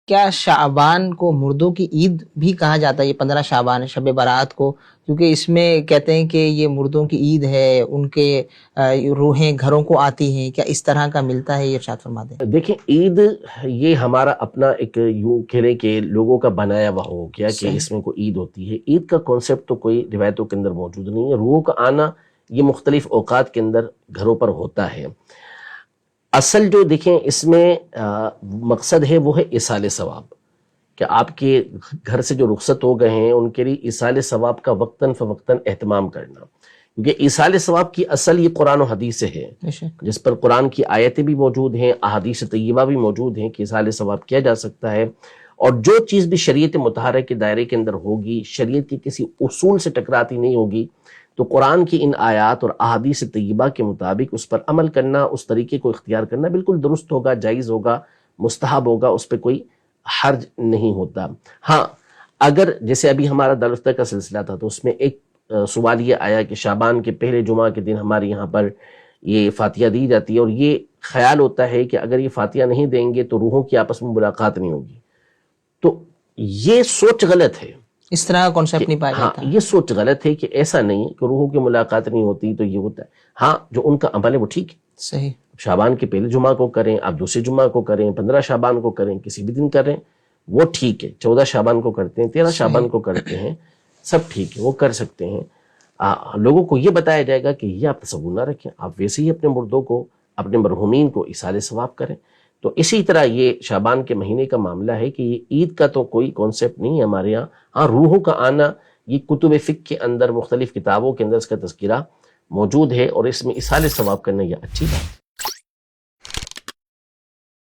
کیا شعبان کو مردوں کی عید بھی کہا جاتا ہے؟ یہ 15 شعبان شب برات کو، کیونکہ اس میں کہتے ہیں کہ یہ مردوں کی عید ہے، ان کے روحیں گھروں کو آتی ہیں، کیا اس طرح کا ملتا ہے؟ یہ ارشاد فرما دیں۔ دیکھیں، عید یہ ہمارا اپنا ایک یوں کہلیں کہ لوگوں کا بنایا ہوا ہو گیا کہ اس میں کوئی عید ہوتی ہے۔ عید کا کانسیپٹ تو کوئی روایتوں کے اندر موجود نہیں ہے۔ روحوں کا آنا یہ مختلف اوقات کے اندر گھروں پر ہوتا ہے۔ اصل جو دیکھیں اس میں مقصد ہے وہ ہے ایصال ثواب، کہ آپ کے گھر سے جو رخصت ہو گئے ہیں ان کے لیے ایصال ثواب کا وقتاً فوقتاً اہتمام کرنا، کیونکہ ایصال ثواب کی اصل یہ قرآن و حدیث سے ہے، جس پر قرآن کی آیتیں بھی موجود ہیں، احادیث طیبہ بھی موجود ہیں کہ ایصال ثواب کیا جا سکتا ہے۔ اور جو چیز بھی شریعت مطہرہ کے دائرے کے اندر ہوگی، شریعت کے کسی اصول سے ٹکراتی نہیں ہوگی، تو قرآن کی ان آیات اور احادیث طیبہ کے مطابق اس پر عمل کرنا، اس طریقے کو اختیار کرنا بالکل درست ہوگا، جائز ہوگا، مستحب ہوگا، اس پہ کوئی حرج نہیں ہوتا۔ ہاں، اگر جیسے ابھی ہمارا دارالفتہ کا سلسلہ تھا تو اس میں ایک سوال یہ آیا کہ شعبان کے پہلے جمعہ کے دن ہمارے یہاں پر یہ فاتحہ دی جاتی ہے، اور یہ خیال ہوتا ہے کہ اگر یہ فاتحہ نہیں دیں گے تو روحوں کی آپس میں ملاقات نہیں ہوگی۔ تو یہ سوچ غلط ہے، اس طرح کا کانسیپٹ نہیں پایا جاتا۔ ہاں، یہ سوچ غلط ہے کہ ایسا نہیں کہ روحوں کی ملاقات نہیں ہوتی تو یہ ہوتا ہے۔ ہاں، جو ان کا عمل ہے وہ ٹھیک ہے، صحیح۔ شعبان کے پہلے جمعہ کو کریں، آپ دوسرے جمعہ کو کریں، 15 شعبان کو کریں، کسی بھی دن کریں، وہ ٹھیک ہے۔ 14 شعبان کو کرتے ہیں، 13 شعبان کو کرتے ہیں، سب ٹھیک ہے، وہ کر سکتے ہیں۔ لوگوں کو یہ بتایا جائے گا کہ یہ آپ تصور نہ رکھیں، آپ ویسے ہی اپنے مردوں کو، اپنے مرحومین کو ایصال ثواب کریں۔ تو اسی طرح یہ شعبان کے مہینے کا معاملہ ہے کہ یہ عید کا تو کوئی کانسیپٹ نہیں ہے ہمارے یہاں۔ ہاں، روحوں کا آنا یہ کتب فقہ کے اندر، مختلف کتابوں کے اندر اس کا تذکرہ موجود ہے، اور اس میں ایصال ثواب کرنا یہ اچھی بات ہے۔